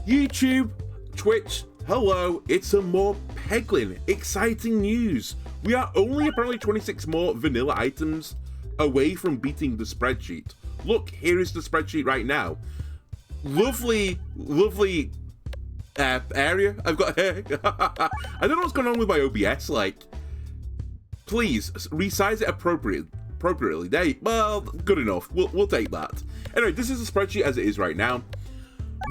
YouTube, Twitch, hello, it's some more Peglin. Exciting news. We are only apparently 26 more vanilla items away from beating the spreadsheet. Look, here is the spreadsheet right now. Lovely area I've got here. I don't know what's going on with my OBS, like, please resize it appropriately. Well, good enough. We'll take that. Anyway, this is the spreadsheet as it is right now.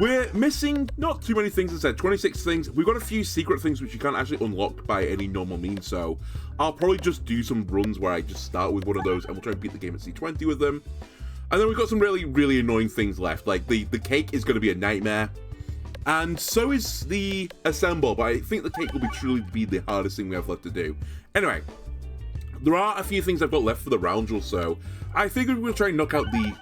We're missing not too many things. As I said, 26 things. We've got a few secret things which you can't actually unlock by any normal means, so I'll probably just do some runs where I just start with one of those and we'll try and beat the game at C20 with them. And then we've got some really annoying things left, like the cake is going to be a nightmare, and so is the assemble, but I think the cake will truly be the hardest thing we have left to do. Anyway, there are a few things I've got left for the roundel, so I figured we're going to try and knock out the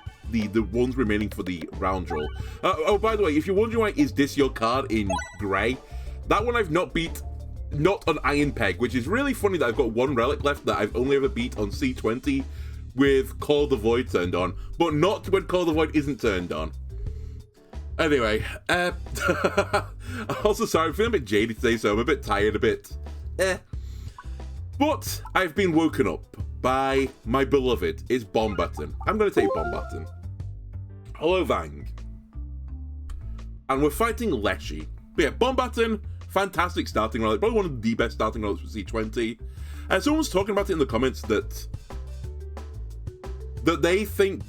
ones remaining for the roundel. Oh, by the way, if you're wondering why is this your card in grey, that one I've not beat, not on Iron Peg, which is really funny that I've got one relic left that I've only ever beat on C20 with Call of the Void turned on, but not when Call of the Void isn't turned on. Anyway, also sorry, I'm feeling a bit jaded today, so I'm a bit tired, But I've been woken up by my beloved, it's Bomb Button. I'm going to take Bomb Button. Hello, Vang. And we're fighting Leshy. But yeah, Bomb Button, fantastic starting relic, probably one of the best starting relics for C20. And someone was talking about it in the comments that they think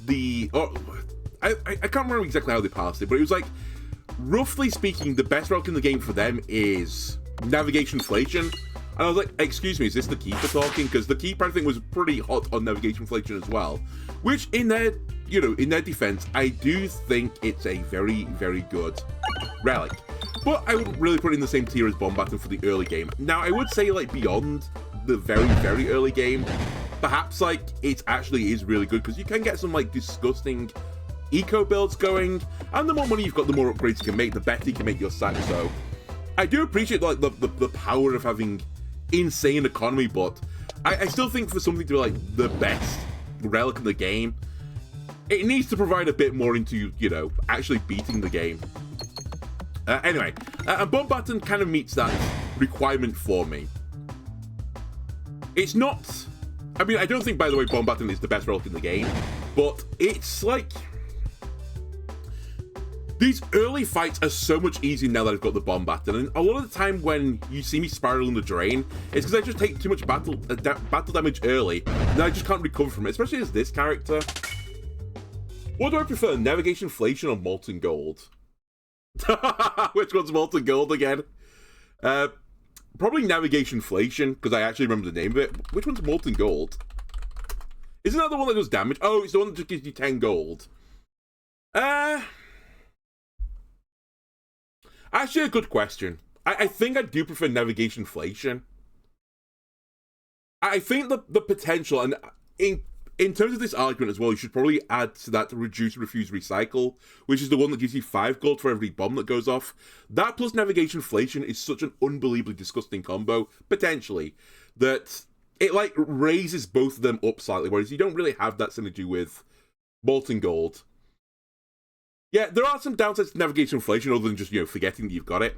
I can't remember exactly how they passed it, but it was like, roughly speaking, the best relic in the game for them is Navigation Inflation. And I was like, excuse me, is this the Keeper talking? Because the Keeper, I think, was pretty hot on Navigation Inflation as well. Which, in their defense, I do think it's a very good relic. But I wouldn't really put it in the same tier as Bomb Button for the early game. Now, I would say, like, beyond the very early game, perhaps, like, it actually is really good, because you can get some, like, disgusting eco builds going, and the more money you've got, the more upgrades you can make, the better you can make your sack. So I do appreciate, like, the power of having insane economy, but I still think for something to be like the best relic in the game, it needs to provide a bit more into, actually beating the game. Anyway, and Bomb Button kind of meets that requirement for me. It's not, I mean, I don't think, by the way, Bomb Button is the best relic in the game, but it's like, these early fights are so much easier now that I've got the Bomb Button, and a lot of the time when you see me spiral in the drain, it's because I just take too much battle damage early, and I just can't recover from it, especially as this character. What do I prefer, Navigation Inflation or Molten Gold? Which one's Molten Gold again? Probably Navigation Inflation, because I actually remember the name of it. Which one's Molten Gold? Isn't that the one that does damage? Oh, it's the one that just gives you 10 gold. Actually, a good question. I think I do prefer Navigation Inflation. I think the potential, and in terms of this argument as well, you should probably add to that Reduce, Refuse, Recycle, which is the one that gives you 5 gold for every bomb that goes off. That plus Navigation Inflation is such an unbelievably disgusting combo, potentially, that it, like, raises both of them up slightly, whereas you don't really have that synergy with Molten Gold. Yeah, there are some downsides to Navigation Inflation other than just, forgetting that you've got it.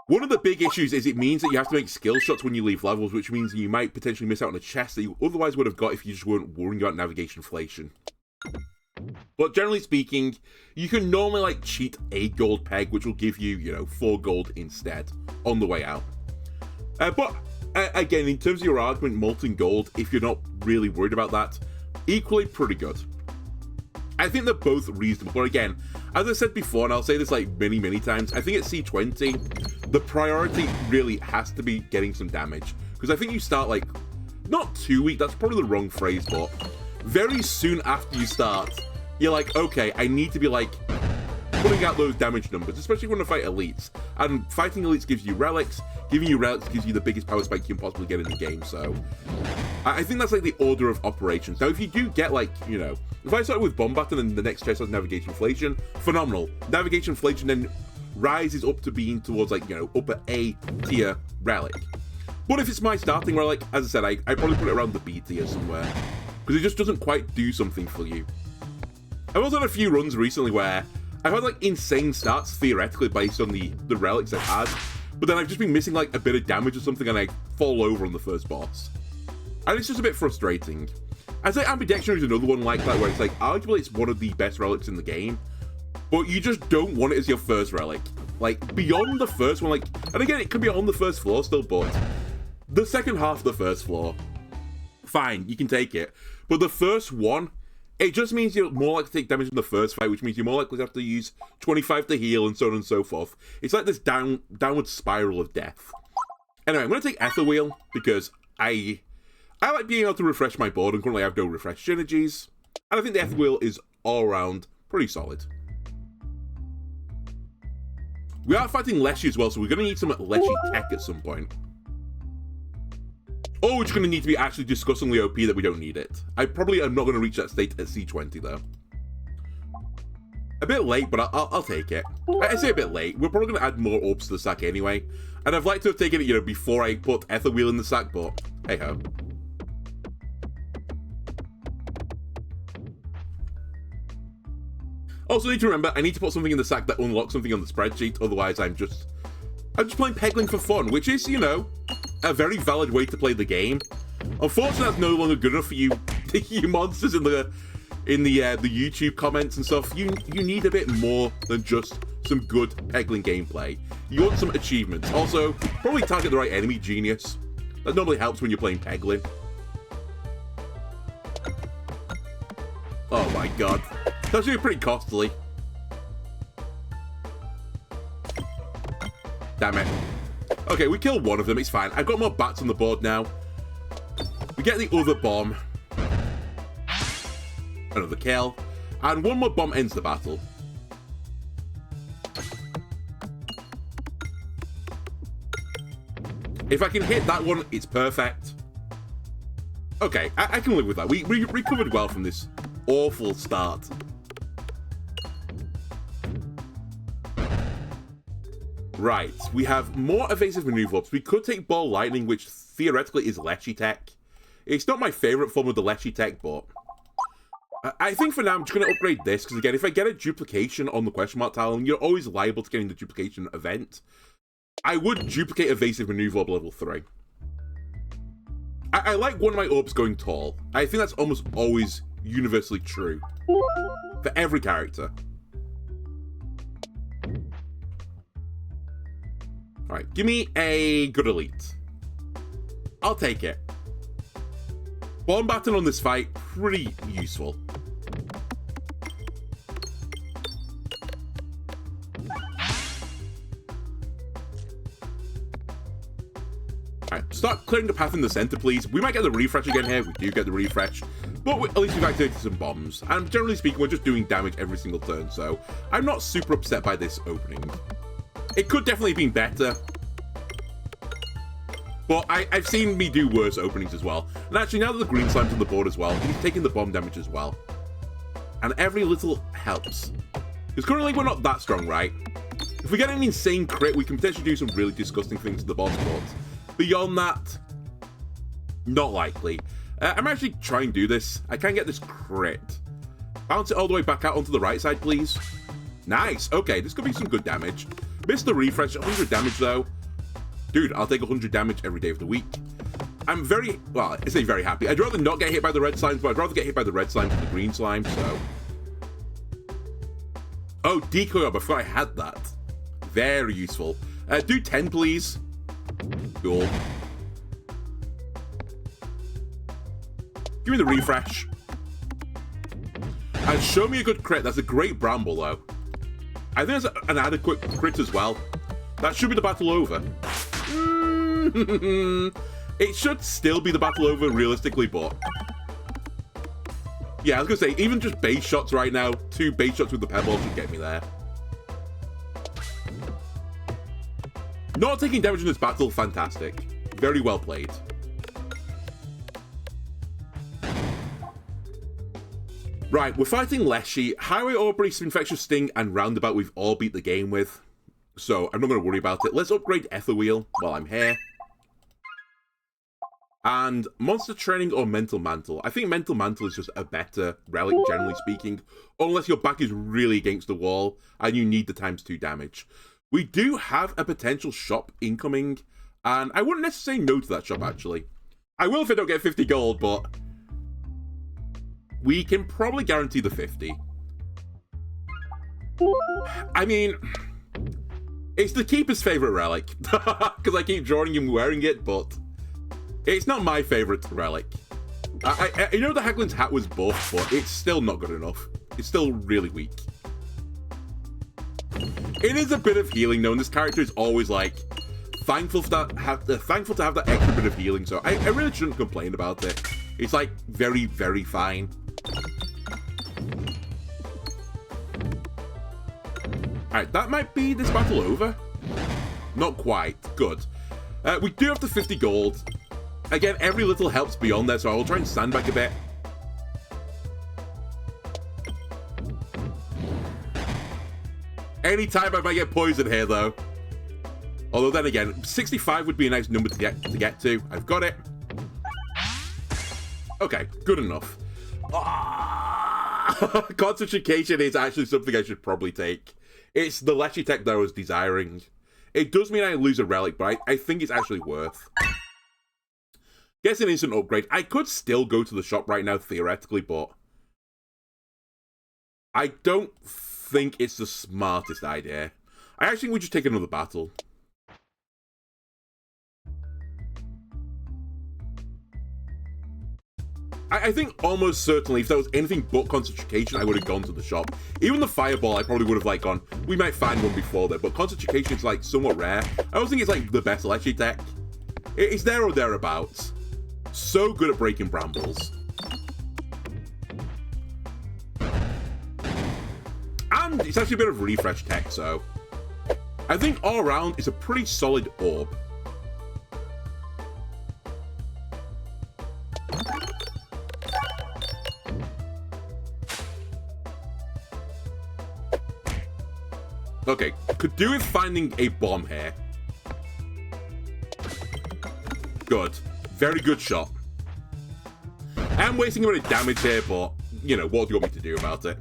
One of the big issues is it means that you have to make skill shots when you leave levels, which means you might potentially miss out on a chest that you otherwise would have got if you just weren't worrying about Navigation Inflation. But generally speaking, you can normally, like, cheat a gold peg, which will give you, 4 gold instead on the way out. But, again, in terms of your argument, Molten Gold, if you're not really worried about that, equally pretty good. I think they're both reasonable, but again, as I said before, and I'll say this like many times, I think at C20, the priority really has to be getting some damage. Because I think you start like, not too weak, that's probably the wrong phrase, but very soon after you start, you're like, okay, I need to be like, putting out those damage numbers, especially when I fight elites. And fighting elites gives you relics, giving you relics gives you the biggest power spike you can possibly get in the game, so I think that's like the order of operations. Now, if you do get like, if I start with Bomb Button and the next chest has Navigation Inflation, phenomenal. Navigation Inflation then rises up to being towards like, upper A tier relic. But if it's my starting relic, as I said, I probably put it around the B tier somewhere, because it just doesn't quite do something for you. I've also had a few runs recently where I've had like insane stats theoretically based on the relics I've had, but then I've just been missing like a bit of damage or something and I fall over on the first boss. And it's just a bit frustrating. I'd say Ambidextrous is another one like that where it's like, arguably it's one of the best relics in the game, but you just don't want it as your first relic. Like, beyond the first one, like, and again, it could be on the first floor still, but the second half of the first floor, fine, you can take it. But the first one, it just means you're more likely to take damage in the first fight, which means you're more likely to have to use 25 to heal and so on and so forth. It's like this downward spiral of death. Anyway, I'm going to take Ether Wheel because I like being able to refresh my board, and currently I have no refresh synergies. And I think the Ether Wheel is all around pretty solid. We are fighting Leshy as well, so we're going to need some Leshy tech at some point. Or we're just going to need to be actually disgustingly OP that we don't need it. I probably am not going to reach that state at C20 though. A bit late, but I'll take it. I say a bit late. We're probably going to add more orbs to the sack anyway. And I'd like to have taken it, you know, before I put Ether Wheel in the sack, but hey ho. Also need to remember, I need to put something in the sack that unlocks something on the spreadsheet, otherwise I'm just playing Peglin for fun, which is, you know, a very valid way to play the game. Unfortunately, that's no longer good enough for you, you monsters in the YouTube comments and stuff. You need a bit more than just some good Peglin gameplay. You want some achievements. Also, probably target the right enemy, genius. That normally helps when you're playing Peglin. Oh my god. That's actually pretty costly. Damn it. Okay, we killed one of them, it's fine. I've got more bats on the board now. We get the other bomb. Another kill. And one more bomb ends the battle. If I can hit that one, it's perfect. Okay, I can live with that. We recovered well from this awful start. Right, we have more evasive maneuver ups. We could take Ball Lightning, which theoretically is Leshy tech. It's not my favourite form of the Leshy tech, but I think for now I'm just going to upgrade this, because again, if I get a duplication on the question mark tile, and you're always liable to getting the duplication event, I would duplicate evasive maneuver up level 3. I like one of my orbs going tall. I think that's almost always universally true. For every character. Alright, give me a good elite. I'll take it. Bomb baton on this fight, pretty useful. Alright, start clearing the path in the center, please. We might get the refresh again here. We do get the refresh. But at least we've activated some bombs. And generally speaking, we're just doing damage every single turn, so I'm not super upset by this opening. It could definitely have been better. But I've seen me do worse openings as well. And actually, now that the green slime's on the board as well, he's taking the bomb damage as well. And every little helps. Because currently we're not that strong, right? If we get an insane crit, we can potentially do some really disgusting things to the boss board. Beyond that, not likely. I'm actually trying to do this. I can get this crit. Bounce it all the way back out onto the right side, please. Nice. Okay, this could be some good damage. Missed the refresh. 100 damage, though. Dude, I'll take 100 damage every day of the week. I'm very, well, I say very happy. I'd rather not get hit by the red slimes, but I'd rather get hit by the red slimes than the green slime, so. Oh, decoy orb. I forgot I had that. Very useful. Do 10, please. Cool. Give me the refresh. And show me a good crit. That's a great bramble, though. I think that's an adequate crit as well. That should be the battle over. It should still be the battle over, realistically, but... yeah, I was going to say, even just base shots right now, 2 base shots with the pebble should get me there. Not taking damage in this battle, fantastic. Very well played. Right, we're fighting Leshy. Highway Aubrey, Infectious Sting, and Roundabout we've all beat the game with. So I'm not going to worry about it. Let's upgrade Ether Wheel while I'm here. And Monster Training or Mental Mantle. I think Mental Mantle is just a better relic, generally speaking, unless your back is really against the wall and you need the ×2 damage. We do have a potential shop incoming, and I wouldn't necessarily say no to that shop, actually. I will if I don't get 50 gold, but we can probably guarantee the 50. I mean, it's the keeper's favorite relic, because I keep drawing him wearing it, but it's not my favorite relic. I know the Haglin's hat was buff, but it's still not good enough. It's still really weak. It is a bit of healing, though, and this character is always, like, thankful to have that extra bit of healing, so I really shouldn't complain about it. It's, like, very, very fine. Alright, that might be this battle over. Not quite. Good. We do have the 50 gold. Again, every little helps beyond there, so I will try and stand back a bit. Anytime I might get poisoned here, though. Although then again, 65 would be a nice number to get to. I've got it. Okay, good enough. Concentration is actually something I should probably take. It's the Leshy tech that I was desiring. It does mean I lose a relic, but I think it's actually worth. Gets an instant upgrade. I could still go to the shop right now, theoretically, but I don't think it's the smartest idea. I actually think we just take another battle. I think almost certainly if there was anything but concentration, I would have gone to the shop. Even the fireball, I probably would have like gone, we might find one before there, but concentration is like somewhat rare. I don't think it's like the best Leshy tech. It's there or thereabouts. So good at breaking brambles. And it's actually a bit of refresh tech, so I think all around it's a pretty solid orb. Okay, could do with finding a bomb here. Good. Very good shot. I'm wasting a bit of damage here, but, you know, what do you want me to do about it?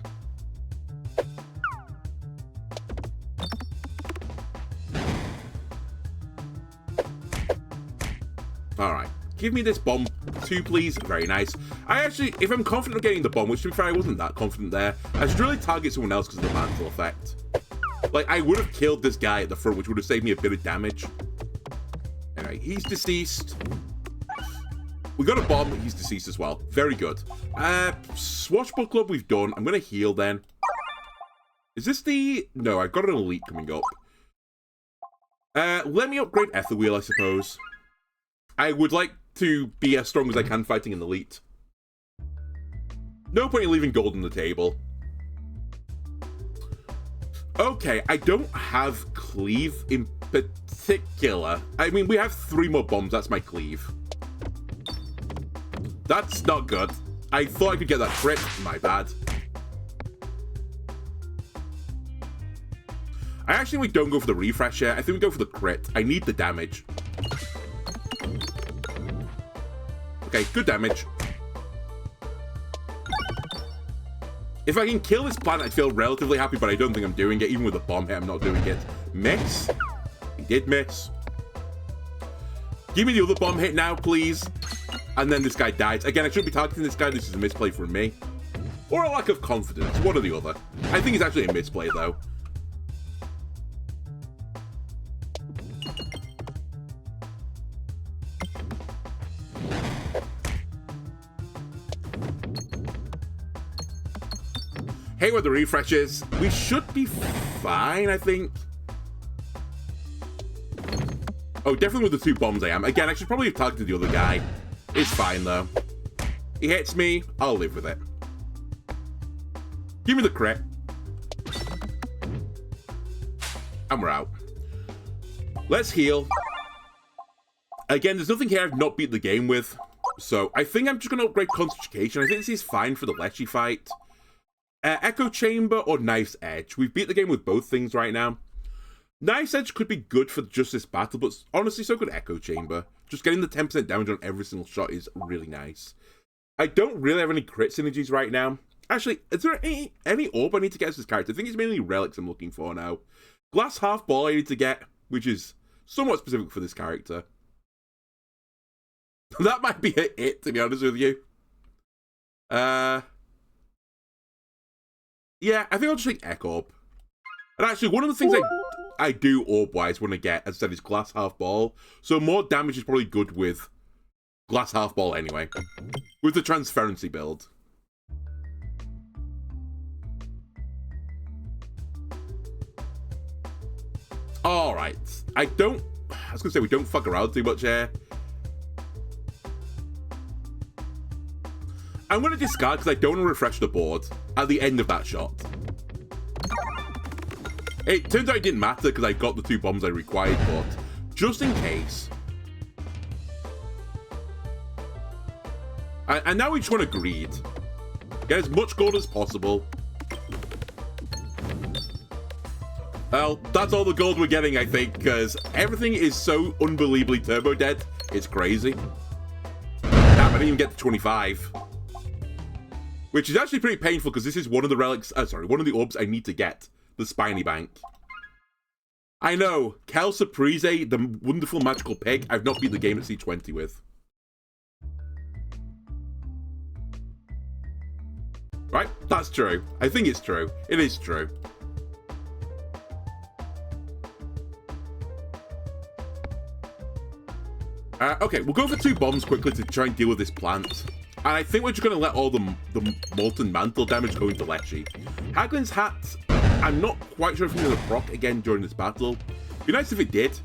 Alright. Give me this bomb too, please. Very nice. I actually, if I'm confident of getting the bomb, which to be fair, I wasn't that confident there, I should really target someone else because of the mantle effect. Like, I would have killed this guy at the front, which would have saved me a bit of damage. Anyway, he's deceased. We got a bomb, he's deceased as well. Very good. Swashbuckler we've done. I'm going to heal then. Is this the... No, I've got an elite coming up. Let me upgrade Etherwheel, I suppose. I would like to be as strong as I can fighting an elite. No point in leaving gold on the table. Okay, I don't have cleave in particular. I mean, we have 3 more bombs. That's my cleave. That's not good. I thought I could get that crit. My bad. I actually think we don't go for the refresh here. I think we go for the crit. I need the damage. Okay, good damage. If I can kill this planet, I'd feel relatively happy, but I don't think I'm doing it. Even with a bomb hit, I'm not doing it. Miss. He did miss. Give me the other bomb hit now, please. And then this guy dies. Again, I shouldn't be targeting this guy. This is a misplay from me. Or a lack of confidence. One or the other. I think it's actually a misplay, though. Hey, where the refresh is. We should be fine, I think. Oh, definitely with the 2 bombs I am. Again, I should probably have targeted the other guy. It's fine, though. He hits me. I'll live with it. Give me the crit. And we're out. Let's heal. Again, there's nothing here I've not beat the game with. So, I think I'm just going to upgrade Concentration. I think this is fine for the Leshy fight. Echo Chamber or Knife's Edge. We've beat the game with both things right now. Knife's Edge could be good for just this battle, but honestly, so could Echo Chamber. Just getting the 10% damage on every single shot is really nice. I don't really have any crit synergies right now. Actually, is there any orb I need to get as this character? I think it's mainly relics I'm looking for now. Glass half ball I need to get, which is somewhat specific for this character. That might be it, to be honest with you. Yeah, I think I'll just take Echo Orb. And actually, one of the things I do orb-wise want to get, as I said, is Glass Half Ball. So more damage is probably good with Glass Half Ball anyway. With the Transferency build. Alright. I was going to say, we don't fuck around too much here. I'm going to discard because I don't want to refresh the board at the end of that shot. It turns out it didn't matter because I got the 2 bombs I required, but just in case. And now we just want to greed. Get as much gold as possible. Well, that's all the gold we're getting, I think, because everything is so unbelievably turbo dead. It's crazy. Damn, I didn't even get to 25. Which is actually pretty painful because this is one of the relics, one of the orbs I need to get. The Spiny Bank. I know, Kel Surprise, the wonderful magical pig, I've not beat the game at C20 with. Right? That's true. I think it's true. It is true. Okay, we'll go for 2 bombs quickly to try and deal with this plant. And I think we're just going to let all the Molten Mantle damage go into Leshy. Haglin's Hat, I'm not quite sure if it's going to proc again during this battle. It'd be nice if it did.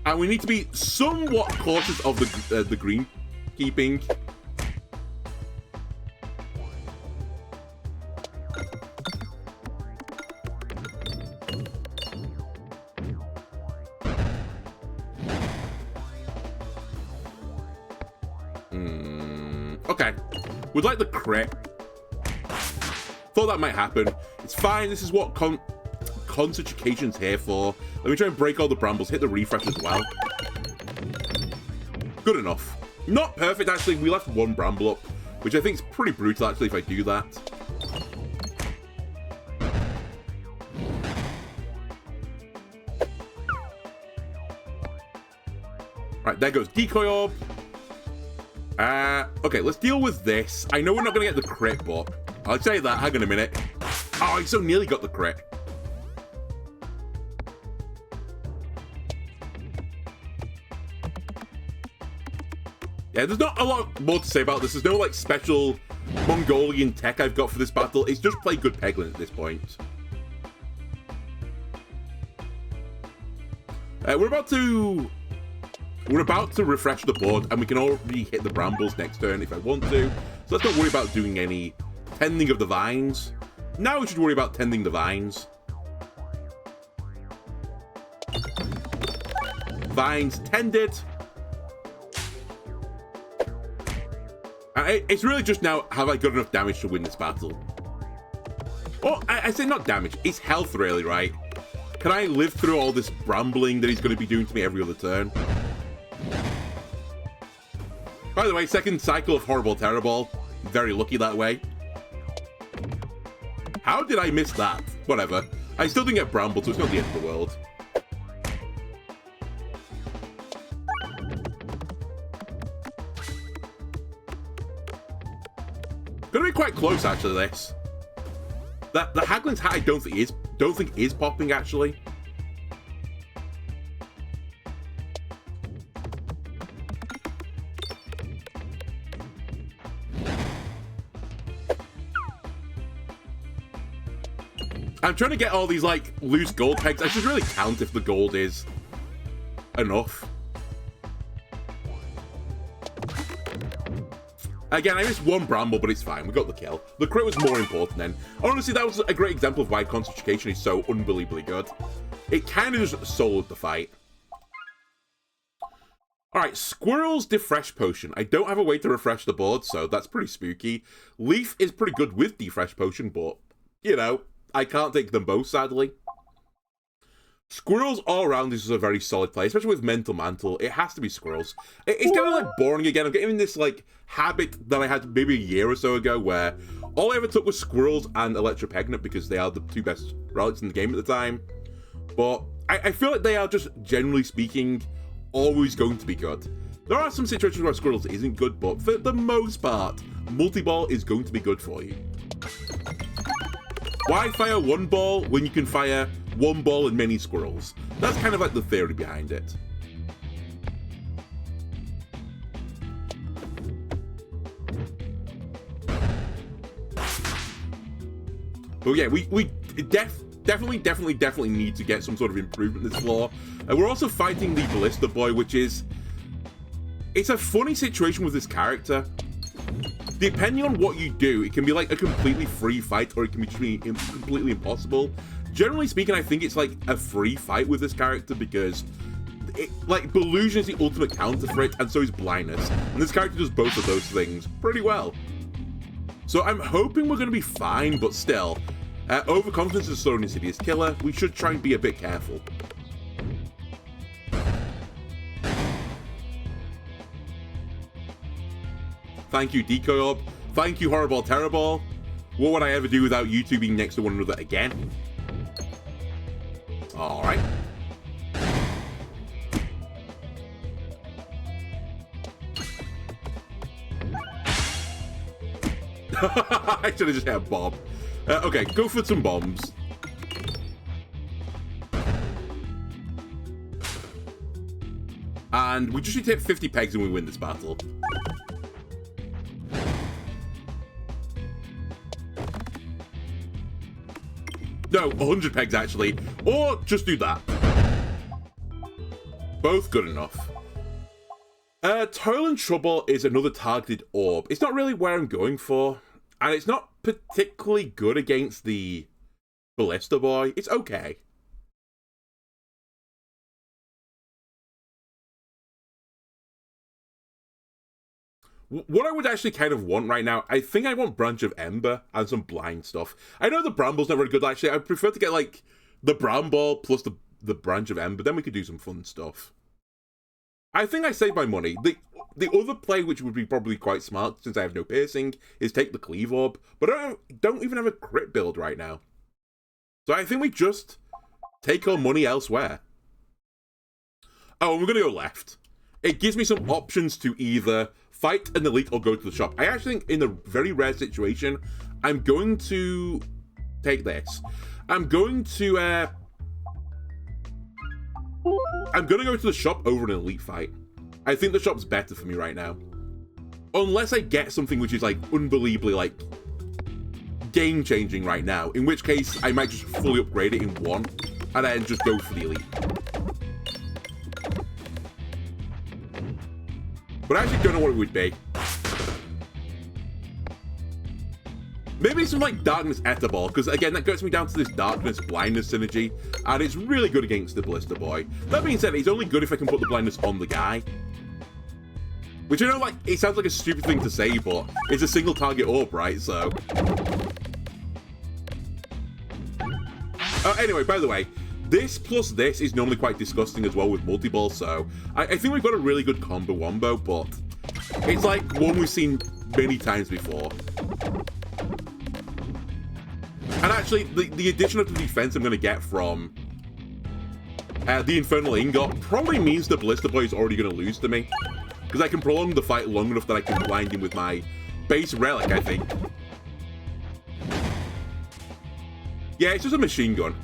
And we need to be somewhat cautious of the green keeping. Okay, would like the crit. Thought that might happen. It's fine, this is what Concert Education's here for. Let me try and break all the brambles, hit the refresh as well. Good enough. Not perfect, actually. We left 1 bramble up, which I think is pretty brutal, actually, if I do that. Right, there goes Decoy Orb. Okay, let's deal with this. I know we're not going to get the crit, but I'll say that. Hang on a minute. Oh, I so nearly got the crit. Yeah, there's not a lot more to say about this. There's no, like, special Mongolian tech I've got for this battle. It's just play good Peglin at this point. We're about to refresh the board, and we can already hit the brambles next turn if I want to. So let's not worry about doing any tending of the vines. Now we should worry about tending the vines. Vines tended. It's really just now, have I got enough damage to win this battle? Oh, I say not damage, it's health really, right? Can I live through all this brambling that he's going to be doing to me every other turn? By the way, second cycle of Horrible Terrible. Very lucky that way. How did I miss that? Whatever. I still didn't get brambled, so it's not the end of the world. Gonna be quite close, actually, this. The Haglin's Hat I don't think is popping, actually. I'm trying to get all these, like, loose gold pegs. I should really count if the gold is enough. Again, I missed 1 bramble, but it's fine. We got the kill. The crit was more important then. Honestly, that was a great example of why Concert Education is so unbelievably good. It kind of just soloed the fight. Alright, Squirrel's Defresh Potion. I don't have a way to refresh the board, so that's pretty spooky. Leaf is pretty good with Defresh Potion, but, you know, I can't take them both, sadly. Squirrels all around this is a very solid play, especially with Mental Mantle. It has to be Squirrels. It's kind of like boring again. I'm getting this like habit that I had maybe a year or so ago where all I ever took was Squirrels and Peglin because they are the two best relics in the game at the time. But I feel like they are just, generally speaking, always going to be good. There are some situations where Squirrels isn't good, but for the most part, multi-ball is going to be good for you. Why fire one ball when you can fire one ball and many squirrels? That's kind of like the theory behind it. But yeah, we definitely need to get some sort of improvement in this floor. And we're also fighting the Ballista Boy, which is... It's a funny situation with this character. Depending on what you do, it can be like a completely free fight, or it can be completely impossible. Generally speaking, I think it's like a free fight with this character because Belusion is the ultimate counter for it, and so is Blindness. And this character does both of those things pretty well. So I'm hoping we're going to be fine, but still, overconfidence is so an insidious killer. We should try and be a bit careful. Thank you, Decoy Orb. Thank you, Horrible Terrorball. What would I ever do without you two being next to one another again? Alright. I should have just had a bomb. Okay, go for some bombs. And we just need to hit 50 pegs and we win this battle. No, 100 pegs actually. Or just do that. Both good enough. Toil and Trouble is another targeted orb. It's not really where I'm going for. And it's not particularly good against the Ballista Boy. It's okay. What I would actually kind of want right now, I think I want Branch of Ember and some blind stuff. I know the Bramble's not very good actually. I prefer to get like the Bramble plus the Branch of Ember, then we could do some fun stuff. I think I saved my money. The other play, which would be probably quite smart since I have no piercing, is take the Cleave Orb, but I don't even have a crit build right now. So I think we just take our money elsewhere. Oh, and we're going to go left. It gives me some options to either fight an elite or go to the shop. I actually think in a very rare situation, I'm going to take this. I'm going to go to the shop over an elite fight. I think the shop's better for me right now. Unless I get something which is like unbelievably like game-changing right now, in which case I might just fully upgrade it in one and then just go for the elite. But I actually don't know what it would be. Maybe some like Darkness Etherball, because again, that gets me down to this Darkness Blindness synergy, and it's really good against the Ballista Boy. That being said, it's only good if I can put the Blindness on the guy. Which I know, like, it sounds like a stupid thing to say, but it's a single target orb, right? So... anyway, by the way, this plus this is normally quite disgusting as well with multi-ball, so I think we've got a really good combo wombo, but it's like one we've seen many times before. And actually, the addition of the defense I'm going to get from the Infernal Ingot probably means the Ballista Boy is already going to lose to me, because I can prolong the fight long enough that I can blind him with my base relic, I think. Yeah, it's just a machine gun.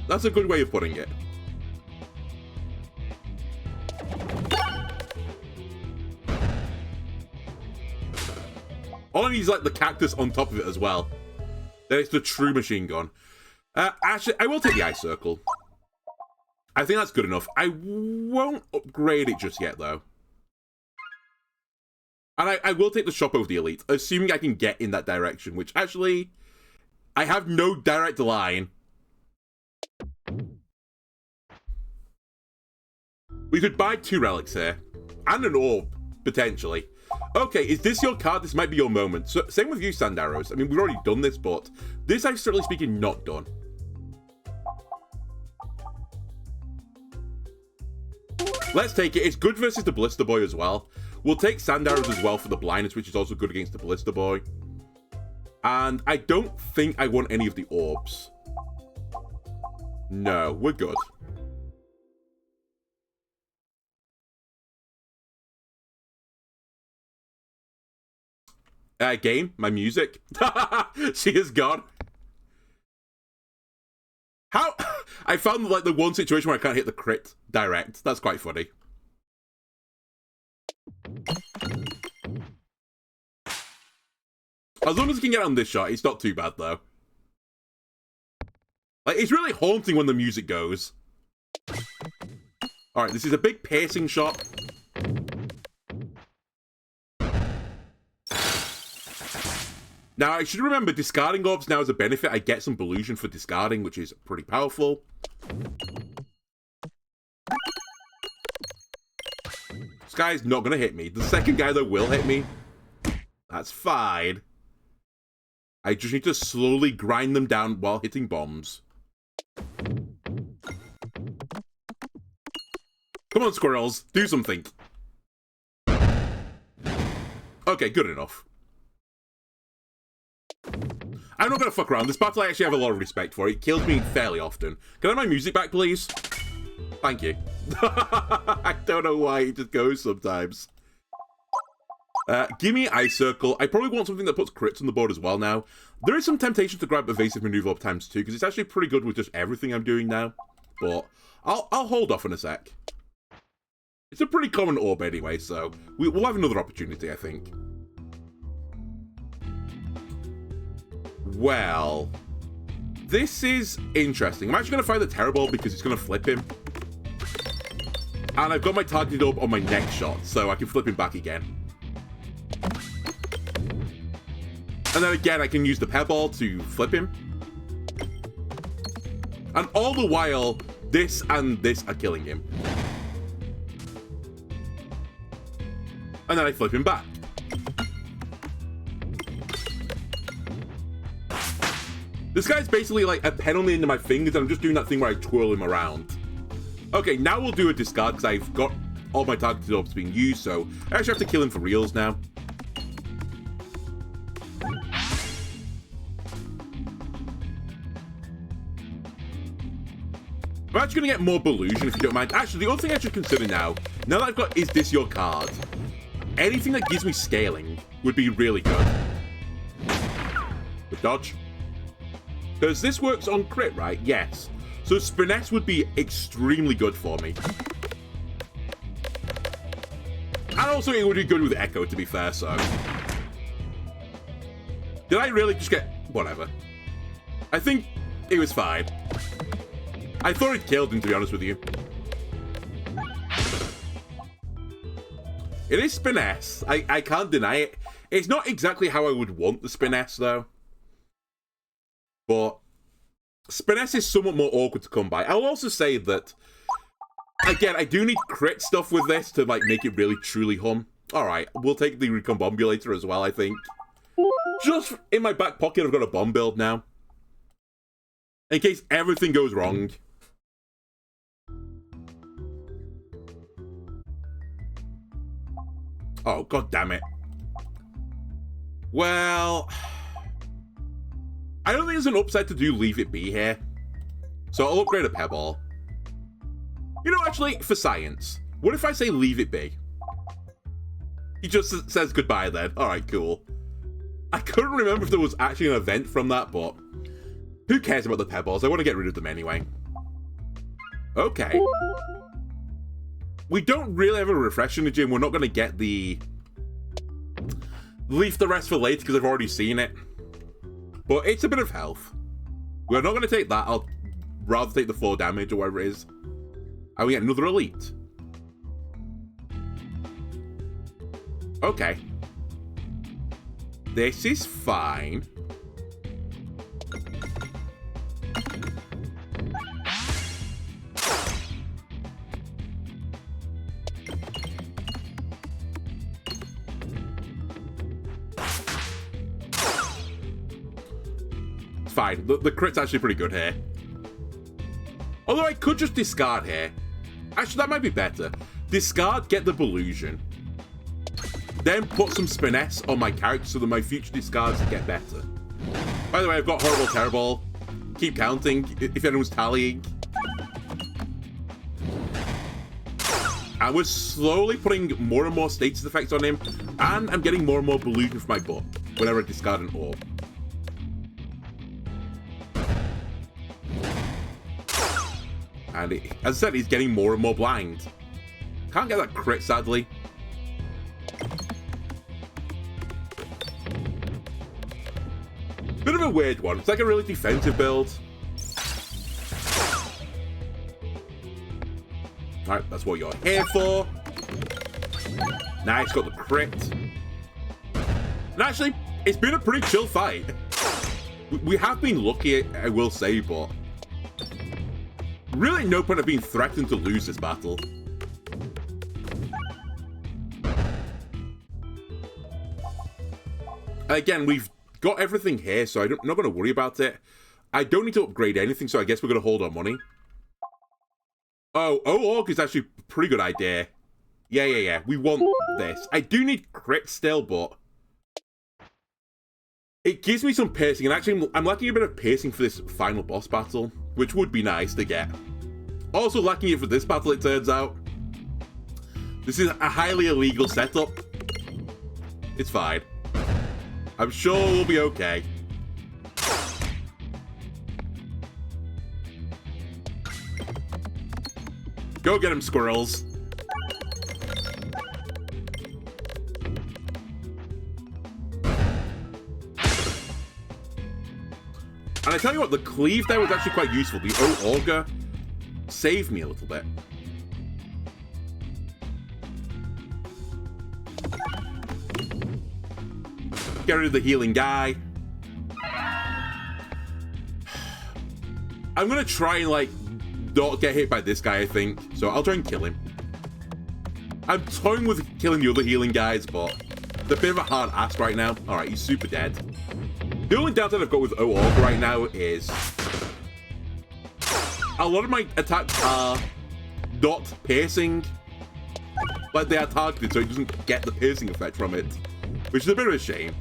That's a good way of putting it. All I need is like the cactus on top of it as well. Then it's the true machine gun. Actually, I will take the Ice Circle. I think that's good enough. I won't upgrade it just yet, though. And I will take the shop over the elite, assuming I can get in that direction, which actually, I have no direct line. We could buy 2 relics here, and an orb, potentially. Okay, is this your card? This might be your moment. So, same with you, Sand Arrows. I mean, we've already done this, but this I've certainly speaking not done. Let's take it. It's good versus the Blister Boy as well. We'll take Sand Arrows as well for the blindness, which is also good against the Blister Boy. And I don't think I want any of the orbs. No, we're good. Game, my music. She is gone. How? I found like the one situation where I can't hit the crit direct. That's quite funny. As long as I can get on this shot, it's not too bad though. Like, it's really haunting when the music goes. Alright, this is a big piercing shot. Now, I should remember, discarding orbs now as a benefit. I get some Belusion for discarding, which is pretty powerful. This guy's not going to hit me. The second guy, though, will hit me. That's fine. I just need to slowly grind them down while hitting bombs. Come on, squirrels. Do something. Okay, good enough. I'm not going to fuck around. This battle I actually have a lot of respect for. It kills me fairly often. Can I have my music back, please? Thank you. I don't know why it just goes sometimes. Give me Ice Circle. I probably want something that puts crits on the board as well now. There is some temptation to grab Evasive Maneuver up times 2, because it's actually pretty good with just everything I'm doing now. But I'll hold off in a sec. It's a pretty common orb anyway, so we'll have another opportunity, I think. Well, this is interesting. I'm actually going to fire the Terror Ball because it's going to flip him. And I've got my targeted orb on my next shot, so I can flip him back again. And then again, I can use the Pebble Ball to flip him. And all the while, this and this are killing him. And then I flip him back. This guy's basically like a pen on the end of my fingers, and I'm just doing that thing where I twirl him around. Okay, now we'll do a discard, because I've got all my targeted orbs being used, so I actually have to kill him for reals now. I'm actually going to get more Belusion, if you don't mind. Actually, the other thing I should consider now that I've got Is This Your Card? Anything that gives me scaling would be really good. Good dodge. Because this works on crit, right? Yes. So Spiness would be extremely good for me. And also it would be good with Echo, to be fair, so... Did I really just get... Whatever. I think it was fine. I thought it killed him, to be honest with you. It is Spiness. I can't deny it. It's not exactly how I would want the Spiness, though. But Spiness is somewhat more awkward to come by. I'll also say that, again, I do need crit stuff with this to like make it really truly hum. Alright, we'll take the Recombobulator as well, I think. Just in my back pocket, I've got a bomb build now. In case everything goes wrong. Oh, god damn it. Well... I don't think there's an upside to do Leave It Be here. So I'll upgrade a Pebble. You know, actually, for science, what if I say Leave It Be? He just says goodbye then. Alright, cool. I couldn't remember if there was actually an event from that, but who cares about the Pebbles? I want to get rid of them anyway. Okay. We don't really have a refresh in the gym. We're not going to get the... Leave the rest for later because I've already seen it. But it's a bit of health. We're not going to take that. I'll rather take the 4 damage or whatever it is. And we get another elite. Okay. This is fine. Fine. The crit's actually pretty good here. Although I could just discard here. Actually, that might be better. Discard, get the Belusion. Then put some Spiness on my character so that my future discards get better. By the way, I've got Horrible Terrible. Keep counting if anyone's tallying. And we're slowly putting more and more status effects on him, and I'm getting more and more Belusion from my butt whenever I discard an orb. And as I said, he's getting more and more blind. Can't get that crit, sadly. Bit of a weird one. It's like a really defensive build. Alright, that's what you're here for. Nice, got the crit. And actually, it's been a pretty chill fight. We have been lucky, I will say, but really no point of being threatened to lose this battle. Again, we've got everything here, so I'm not going to worry about it. I don't need to upgrade anything, so I guess we're going to hold our money. Oh, Org is actually a pretty good idea. Yeah. We want this. I do need crit still, but it gives me some piercing, and actually I'm lacking a bit of piercing for this final boss battle, which would be nice to get. Also lacking it for this battle, it turns out. This is a highly illegal setup. It's fine. I'm sure we'll be okay. Go get him, squirrels. And I tell you what, the cleave there was actually quite useful. The Auger saved me a little bit. Get rid of the healing guy. I'm gonna try and, like, not get hit by this guy, I think. So I'll try and kill him. I'm toying with killing the other healing guys, but they're a bit of a hard ask right now. Alright, he's super dead. The only downside I've got with Org right now is a lot of my attacks are not piercing. Like, they are targeted, so he doesn't get the piercing effect from it, which is a bit of a shame.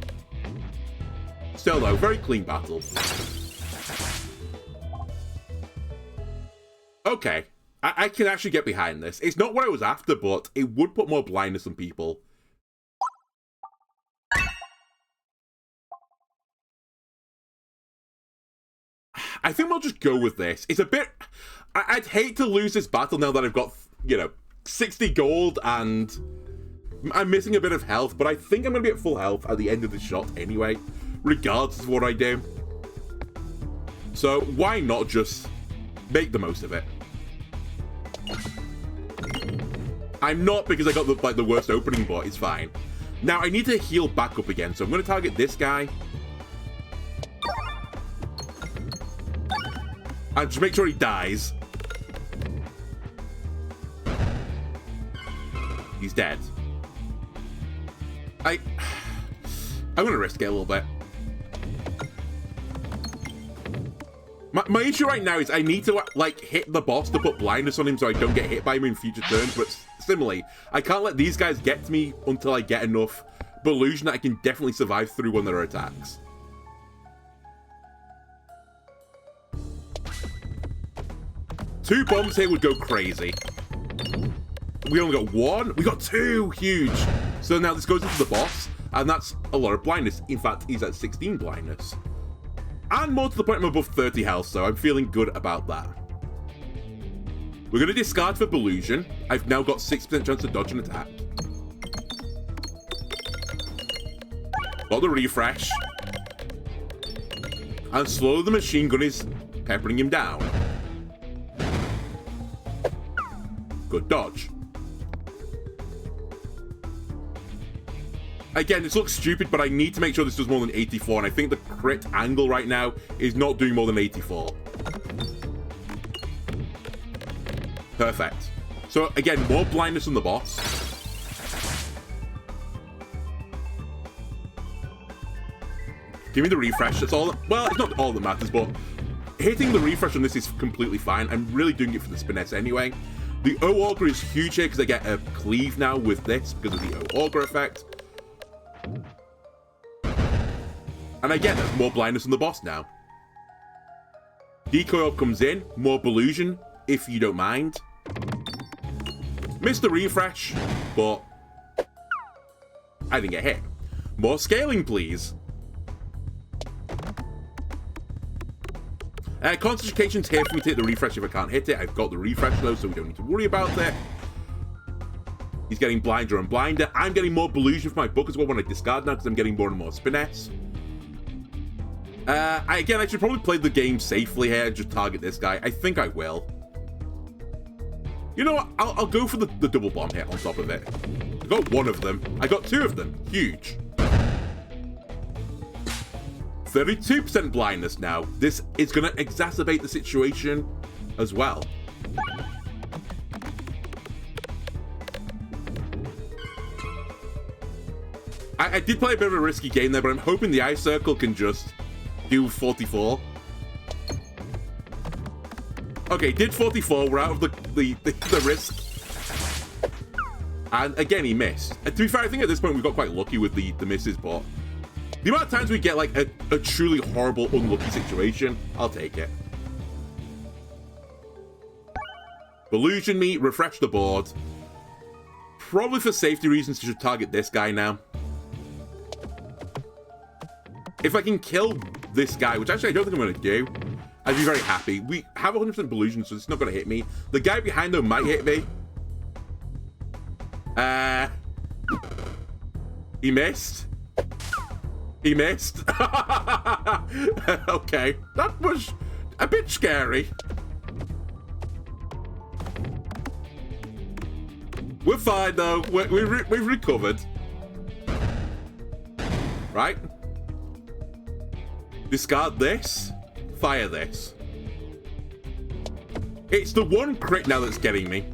Still though, very clean battle. Okay, I can actually get behind this. It's not what I was after, but it would put more blindness on people. I think we'll just go with this. It's a bit... I'd hate to lose this battle now that I've got, 60 gold and I'm missing a bit of health, but I think I'm going to be at full health at the end of the shot anyway, regardless of what I do. So why not just make the most of it? I'm not, because I got the worst opening, but it's fine. Now I need to heal back up again, so I'm going to target this guy. And just make sure he dies. He's dead. I'm gonna risk it a little bit. My issue right now is I need to, like, hit the boss to put blindness on him so I don't get hit by him in future turns, but similarly, I can't let these guys get to me until I get enough Belusion that I can definitely survive through one of their attacks. Two bombs here would go crazy. We only got one. We got two. Huge. So now this goes into the boss, and that's a lot of blindness. In fact, he's at 16 blindness. And more to the point, I'm above 30 health, so I'm feeling good about that. We're going to discard for Belusion. I've now got 6% chance to dodge an attack. Got the refresh. And slowly the machine gun is peppering him down. Good dodge. Again, this looks stupid, but I need to make sure this does more than 84, and I think the crit angle right now is not doing more than 84. Perfect. So, again, more blindness on the boss. Give me the refresh. That's all. Well, it's not all that matters, but hitting the refresh on this is completely fine. I'm really doing it for the Spiness anyway. The O-Auger is huge here because I get a cleave now with this because of the O-Auger effect. And I get more blindness on the boss now. Decoy Orb comes in, more Belusion, if you don't mind. Missed the refresh, but I didn't get hit. More scaling, please. Concentration's here for me to hit the refresh if I can't hit it. I've got the refresh though, so we don't need to worry about it. He's getting blinder and blinder. I'm getting more Belusion for my book as well when I discard now because I'm getting more and more Spiness. Again, I should probably play the game safely here and just target this guy. I think I will. You know what? I'll go for the double bomb hit on top of it. I got one of them. I got two of them. Huge. 32% blindness now. This is going to exacerbate the situation as well. I did play a bit of a risky game there, but I'm hoping the Ice Circle can just do 44. Okay, did 44. We're out of the risk. And again, he missed. To be fair, I think at this point we got quite lucky with the misses, but the amount of times we get like a truly horrible, unlucky situation, I'll take it. Belusion me, refresh the board. Probably for safety reasons, you should target this guy now. If I can kill this guy, which actually I don't think I'm going to do, I'd be very happy. We have 100% Belusion, so it's not going to hit me. The guy behind though might hit me. He missed. He missed. Okay, that was a bit scary. We're fine though. We've recovered. Right. Discard this. Fire this. It's the one crit now that's getting me.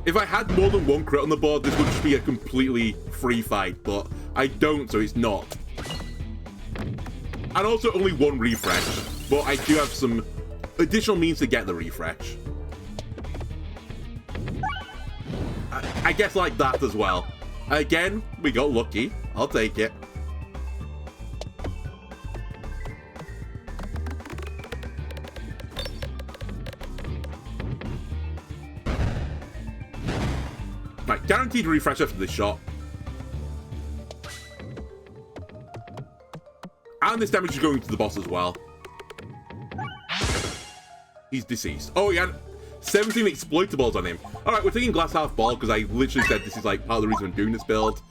If I had more than one crit on the board, this would just be a completely free fight, but I don't, so it's not. And also only one refresh, but I do have some additional means to get the refresh. I guess like that as well. Again, we got lucky. I'll take it. Right, guaranteed refresh after this shot. And this damage is going to the boss as well. He's deceased. Oh, he had 17 exploitables on him. Alright, we're taking glass half ball because I literally said this is like part of the reason I'm doing this build.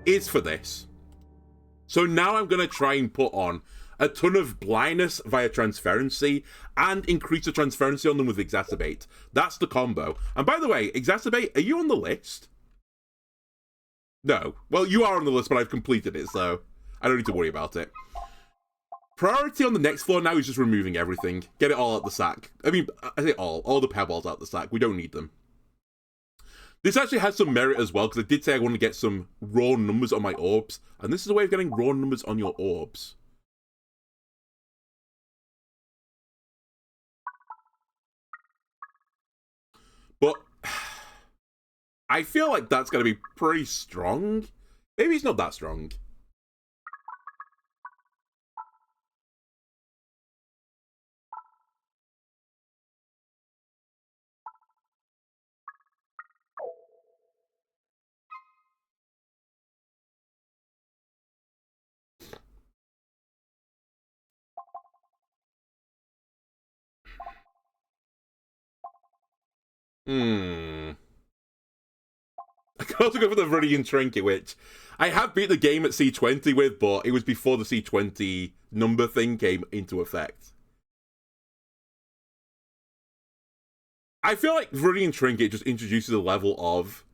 Is for this. So now I'm going to try and put on a ton of blindness via transferency and increase the transferency on them with exacerbate. That's the combo. And by the way, exacerbate, are you on the list? No. Well, you are on the list, but I've completed it, so I don't need to worry about it. Priority on the next floor now is just removing everything. Get it all out the sack. I mean, I say all the pebbles out the sack. We don't need them. This actually has some merit as well, because I did say I want to get some raw numbers on my orbs. And this is a way of getting raw numbers on your orbs. But I feel like that's going to be pretty strong. Maybe it's not that strong. I can also go for the Viridian Trinket, which I have beat the game at C20 with, but it was before the C20 number thing came into effect. I feel like Viridian Trinket just introduces a level of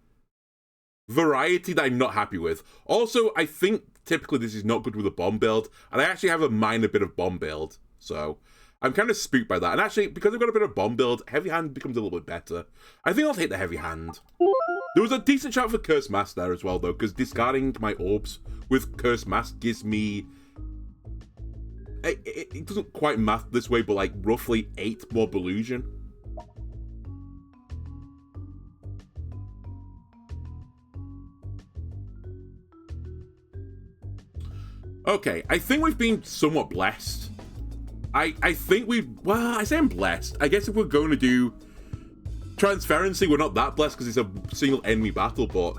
variety that I'm not happy with. Also, I think typically this is not good with a bomb build, and I actually have a minor bit of bomb build, so I'm kind of spooked by that. And actually, because I've got a bit of bomb build, heavy hand becomes a little bit better. I think I'll take the heavy hand. There was a decent shout for Cursed Mask there as well, though, because discarding my orbs with Cursed Mask gives me... It doesn't quite math this way, but like roughly 8 more Belusion. Okay, I think we've been somewhat blessed. I think well, I say I'm blessed. I guess if we're going to do transparency, we're not that blessed because it's a single enemy battle, but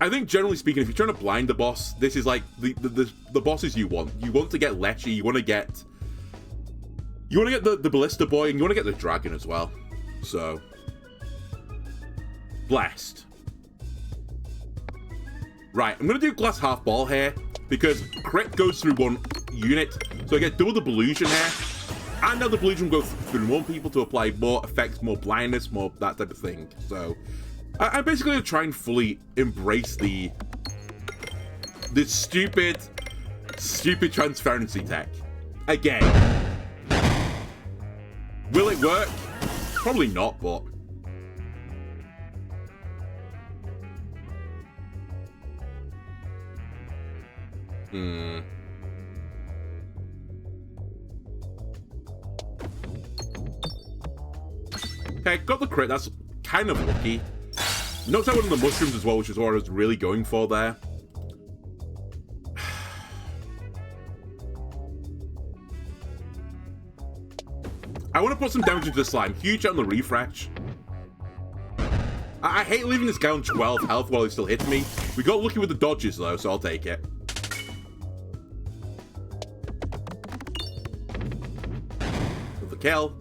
I think generally speaking, if you're trying to blind the boss, this is like the bosses you want. You want to get Leshy, you want to get the Ballista Boy, and you want to get the Dragon as well. So, blessed. Right, I'm going to do glass half ball here, because crit goes through one unit, so I get double the Delusion here, and now the Delusion will go through more people to apply more effects, more blindness, more that type of thing. So, I'm basically going to try and fully embrace this stupid transparency tech. Again. Will it work? Probably not, but... Okay, got the crit. That's kind of lucky. Knocked out one of the mushrooms as well, which is what I was really going for there. I want to put some damage into the slime. Huge out on the refresh. I hate leaving this guy on 12 health while he's still hitting me. We got lucky with the dodges, though, so I'll take it. Another kill.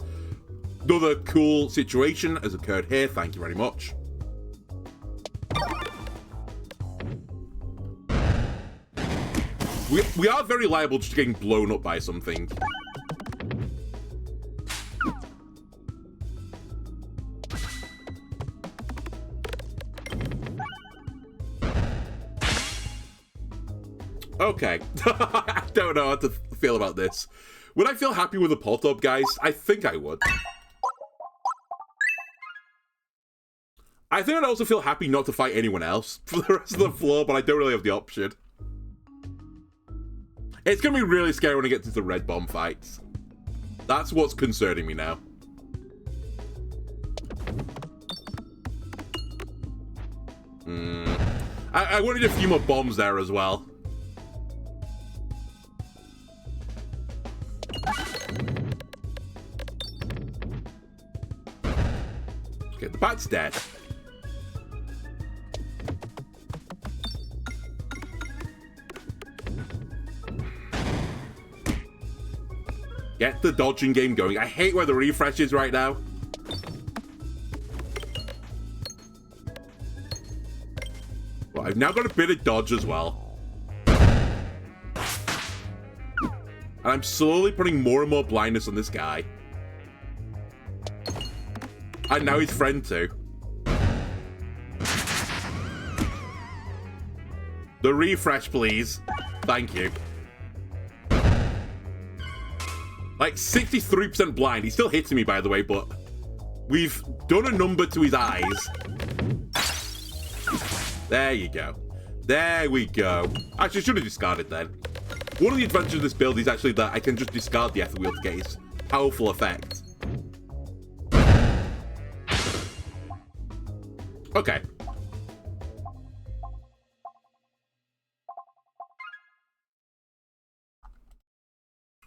Another cool situation has occurred here. Thank you very much. We are very liable just getting blown up by something. Okay. I don't know how to feel about this. Would I feel happy with a pot-up, guys? I think I would. I think I'd also feel happy not to fight anyone else for the rest of the floor, but I don't really have the option. It's going to be really scary when I get to the red bomb fights. That's what's concerning me now. I wanted a few more bombs there as well. Okay, the bat's dead. Get the dodging game going. I hate where the refresh is right now. Well, I've now got a bit of dodge as well. And I'm slowly putting more and more blindness on this guy. And now his friend too. The refresh, please. Thank you. Like, 63% blind. He's still hitting me, by the way, but we've done a number to his eyes. There you go. There we go. Actually, I should have discarded then. One of the advantages of this build is actually that I can just discard the Ether Wheel to get his powerful effect. Okay.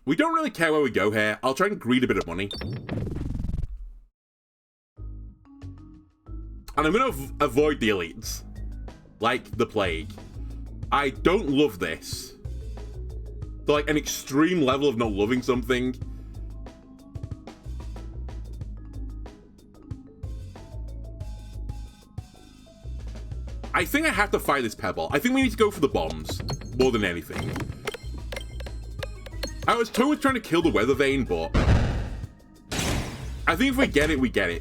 We don't really care where we go here. I'll try and greed a bit of money. And I'm going to avoid the elites. Like the plague. I don't love this. To like an extreme level of not loving something. I think I have to fight this Pebble. I think we need to go for the bombs. More than anything. I was totally trying to kill the Weather Vane, but I think if we get it, we get it.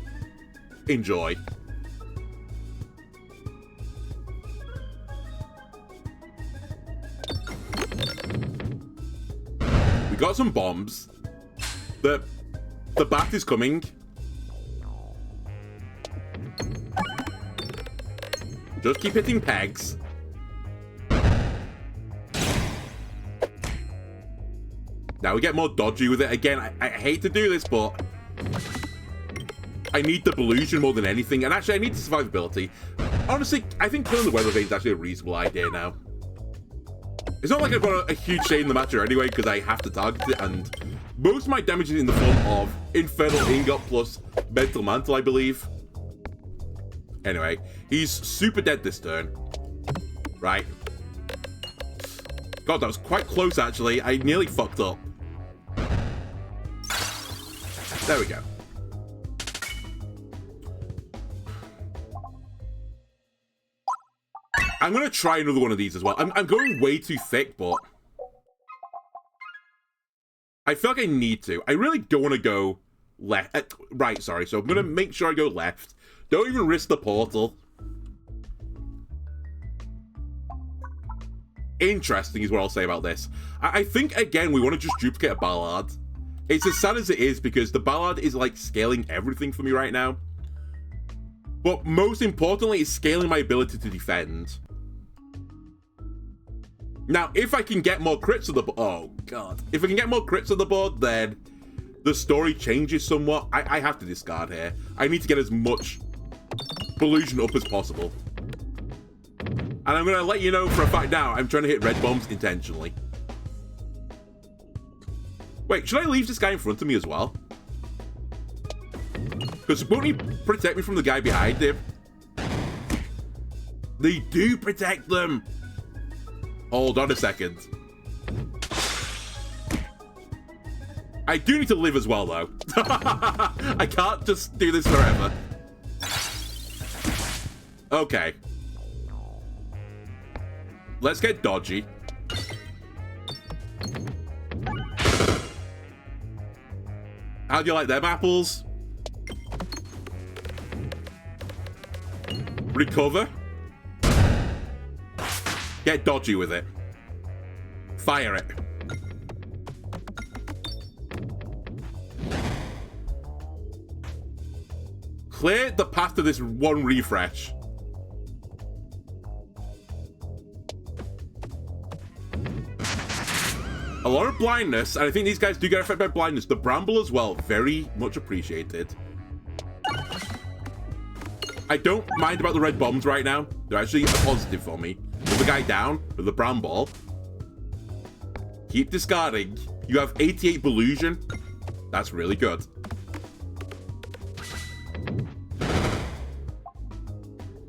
Enjoy. We got some bombs. The bat is coming. Just keep hitting pegs. Now we get more dodgy with it. Again, I hate to do this, but I need the Delusion more than anything. And actually, I need the survivability. Honestly, I think killing the Weather Vane is actually a reasonable idea now. It's not like I've got a huge say in the matter anyway, because I have to target it, and most of my damage is in the form of Infernal Ingot plus Mental Mantle, I believe. Anyway, he's super dead this turn. Right. God, that was quite close, actually. I nearly fucked up. There we go. I'm going to try another one of these as well. I'm going way too thick, but I feel like I need to. I really don't want to go left. Right, sorry. So I'm going to make sure I go left. Don't even risk the portal. Interesting is what I'll say about this. I think, again, we want to just duplicate a Ballard. It's as sad as it is because the Ballard is, like, scaling everything for me right now. But most importantly, it's scaling my ability to defend. Now, if I can get more crits on the board... Oh, God. If I can get more crits on the board, then the story changes somewhat. I have to discard here. I need to get as much Illusion up as possible. And I'm going to let you know for a fact now, I'm trying to hit red bombs intentionally. Wait, should I leave this guy in front of me as well? Because won't he protect me from the guy behind him? They do protect them! Hold on a second. I do need to live as well, though. I can't just do this forever. Okay. Let's get dodgy. How do you like them apples? Recover. Get dodgy with it. Fire it. Clear the path to this one refresh. A lot of blindness, and I think these guys do get affected by blindness. The bramble as well, very much appreciated. I don't mind about the red bombs right now. They're actually a positive for me. Put the guy down with the bramble. Keep discarding. You have 88 Illusion. That's really good.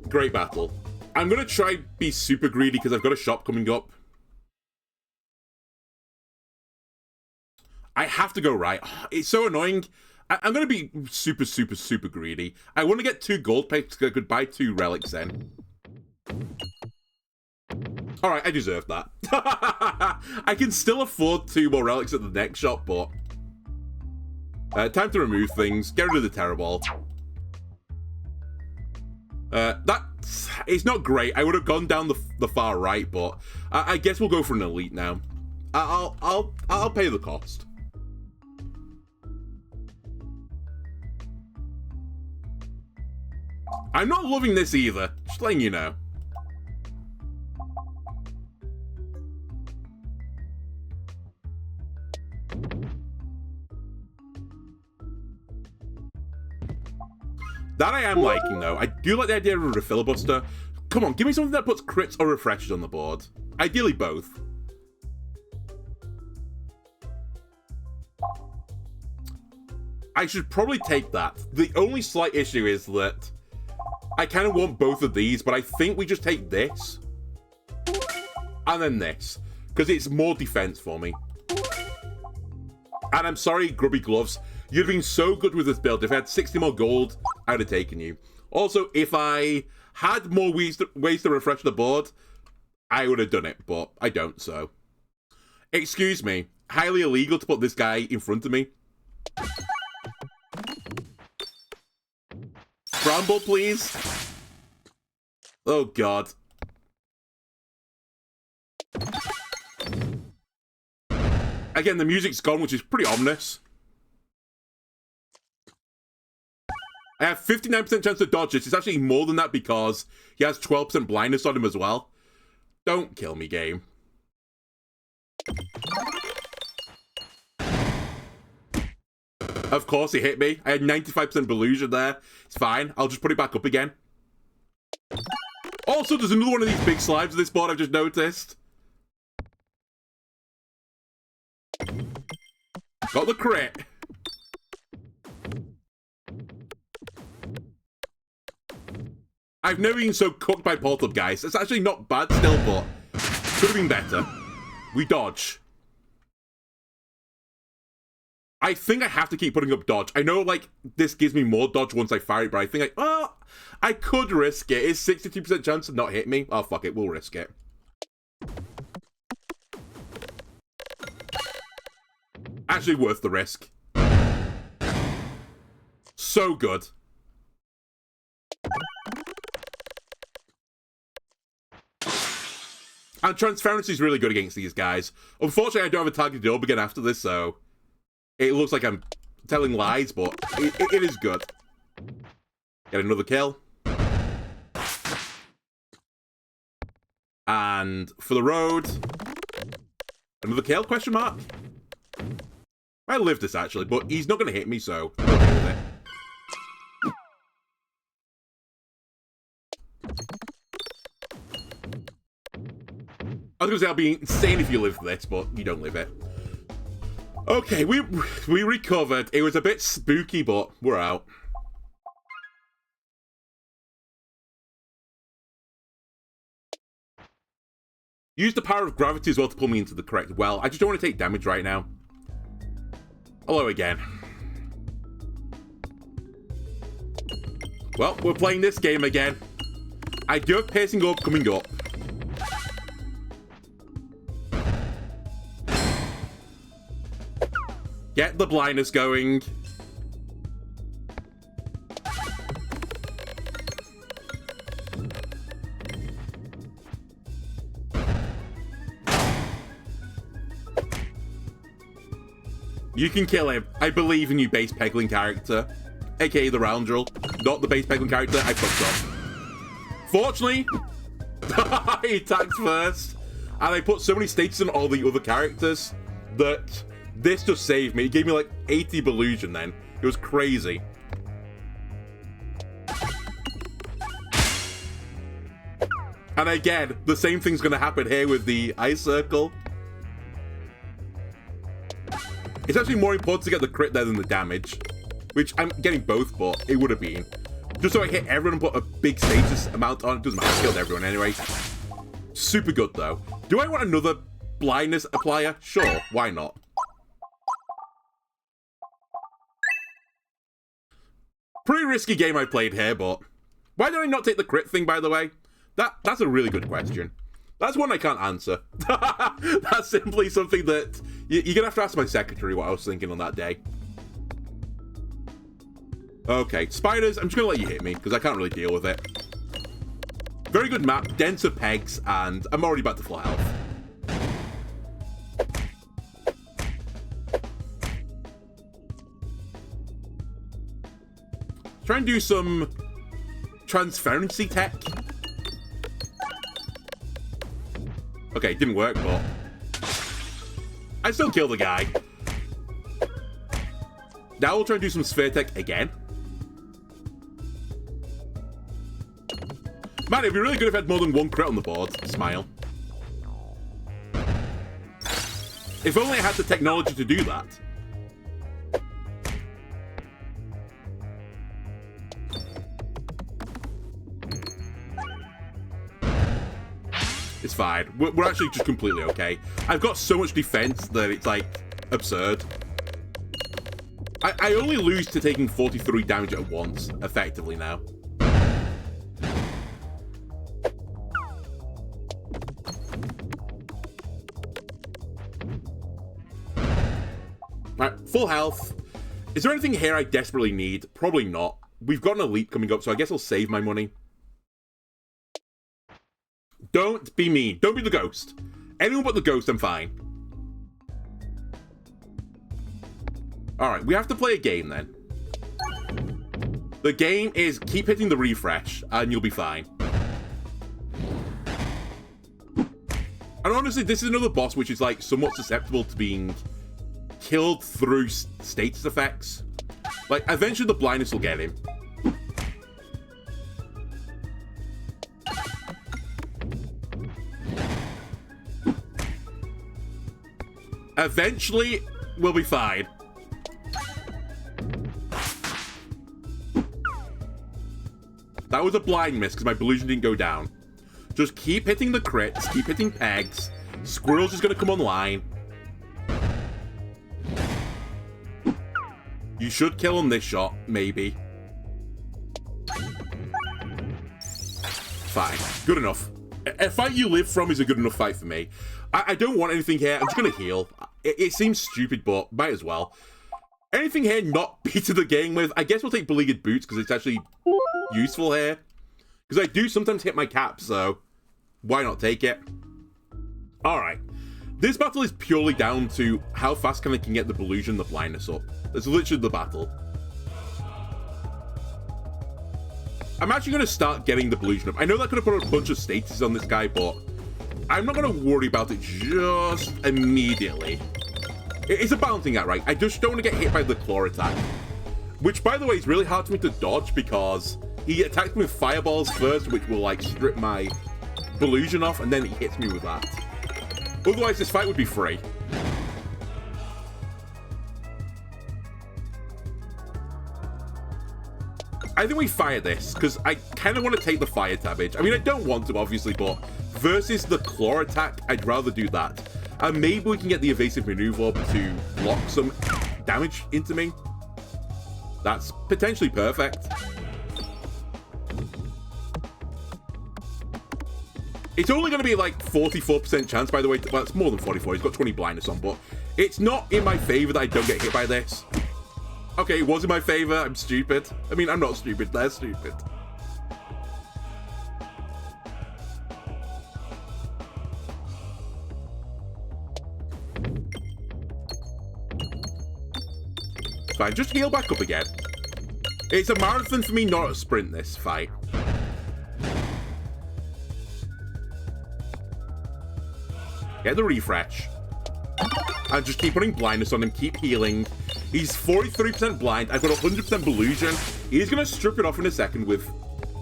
Great battle. I'm going to try be super greedy because I've got a shop coming up. I have to go right. It's so annoying. I'm going to be super, super, super greedy. I want to get 2 gold packs because I could buy 2 relics then. Alright, I deserve that. I can still afford 2 more relics at the next shop, but... time to remove things. Get rid of the Terror Ball. It's not great. I would have gone down the far right, but... I guess we'll go for an elite now. I'll pay the cost. I'm not loving this either, just letting you know. That I am liking, though. I do like the idea of a filibuster. Come on, give me something that puts crits or refreshes on the board. Ideally both. I should probably take that. The only slight issue is that I kind of want both of these, but I think we just take this. And then this. Because it's more defense for me. And I'm sorry, Grubby Gloves. You've been so good with this build. If I had 60 more gold, I would have taken you. Also, if I had more ways to refresh the board, I would have done it, but I don't, so. Excuse me. Highly illegal to put this guy in front of me. Bramble, please. Oh, God. Again, the music's gone, which is pretty ominous. I have 59% chance to dodge this. It's actually more than that because he has 12% blindness on him as well. Don't kill me, game. Of course, it hit me. I had 95% illusion there. It's fine. I'll just put it back up again. Also, there's another one of these big slimes on this board I've just noticed. Got the crit. I've never been so cooked by Portal, guys. It's actually not bad still, but could have been better. We dodge. I think I have to keep putting up dodge. I know, like, this gives me more dodge once I fire it, but I think, I could risk it. It's 62% chance to not hit me. Oh, fuck it. We'll risk it. Actually worth the risk. So good. And transparency is really good against these guys. Unfortunately, I don't have a targeted orb again after this, so it looks like I'm telling lies, but it is good. Get another kill. And for the road, another kill, question mark? I lived this, actually, but he's not going to hit me, so I'm okay with it. I was going to say, I'll be insane if you live this, but you don't live it. Okay, we recovered. It was a bit spooky, but we're out. Use the power of gravity as well to pull me into the correct well. I just don't want to take damage right now. Hello again. Well, we're playing this game again. I do have Piercing Orb coming up. Get the blindness going. You can kill him. I believe in you, base Peglin character. AKA the Roundrel. Not the base Peglin character. I fucked up. Fortunately, he attacked first. And I put so many stages on all the other characters that this just saved me. It gave me like 80 Belusion then. It was crazy. And again, the same thing's going to happen here with the Ice Circle. It's actually more important to get the crit there than the damage. Which I'm getting both, but it would have been. Just so I hit everyone and put a big status amount on. It doesn't matter, I killed everyone anyway. Super good though. Do I want another blindness applier? Sure, why not? Pretty risky game I played here, but why did I not take the crit thing, by the way? That's a really good question. That's one I can't answer. That's simply something that you're going to have to ask my secretary what I was thinking on that day. Okay, spiders, I'm just going to let you hit me, because I can't really deal with it. Very good map, denser pegs, and I'm already back to full health. Try and do some transparency tech. Okay, didn't work, but I still killed the guy. Now we'll try and do some sphere tech again. Man, it'd be really good if I had more than one crit on the board. Smile. If only I had the technology to do that. It's fine. We're actually just completely okay. I've got so much defense that it's, like, absurd. I only lose to taking 43 damage at once, effectively now. Alright, full health. Is there anything here I desperately need? Probably not. We've got an elite coming up, so I guess I'll save my money. Don't be mean. Don't be the ghost. Anyone but the ghost, I'm fine. Alright, we have to play a game then. The game is keep hitting the refresh, and you'll be fine. And honestly, this is another boss which is, like, somewhat susceptible to being killed through status effects. Like, eventually the blindness will get him. Eventually, we'll be fine. That was a blind miss because my Belusion didn't go down. Just keep hitting the crits, keep hitting pegs. Squirrel's just going to come online. You should kill him this shot, maybe. Fine. Good enough. A fight you live from is a good enough fight for me. I don't want anything here. I'm just going to heal. It seems stupid, but might as well. Anything here not beating the game with? I guess we'll take Beleaguered Boots because it's actually useful here. Because I do sometimes hit my cap, so why not take it? Alright. This battle is purely down to how fast can I get the Belusion, the blindness up. That's literally the battle. I'm actually going to start getting the Belusion up. I know that could have put a bunch of statuses on this guy, but I'm not going to worry about it just immediately. It's a balancing act, right? I just don't want to get hit by the claw attack. Which, by the way, is really hard for me to dodge because he attacks me with fireballs first, which will, like, strip my Belusion off, and then he hits me with that. Otherwise, this fight would be free. I think we fire this, because I kind of want to take the fire damage. I mean, I don't want to, obviously, but versus the claw attack, I'd rather do that. And maybe we can get the evasive maneuver to block some damage into me. That's potentially perfect. It's only going to be like 44% chance, by the way. Well, it's more than 44. He's got 20 blindness on, but it's not in my favor that I don't get hit by this. Okay, it was in my favor. I'm stupid. I mean, I'm not stupid. They're stupid. Fine, just heal back up again. It's a marathon for me, not a sprint, this fight. Get the refresh. And just keep putting blindness on him, keep healing. He's 43% blind. I've got 100% Belusion. He's going to strip it off in a second with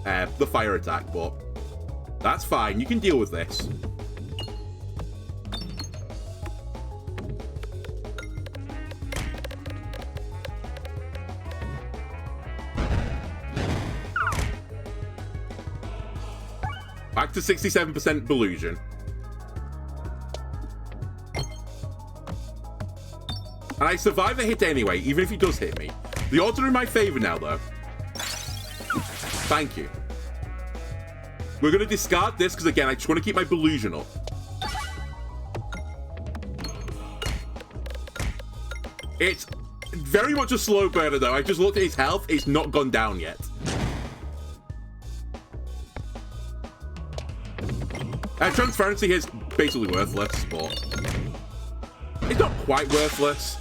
the fire attack, but that's fine. You can deal with this. Back to 67% Belusion. And I survive a hit anyway, even if he does hit me. The odds are in my favor now, though. Thank you. We're going to discard this, because again, I just want to keep my Belusion up. It's very much a slow burner, though. I just looked at his health. It's not gone down yet. Transparency is basically worthless, but it's not quite worthless.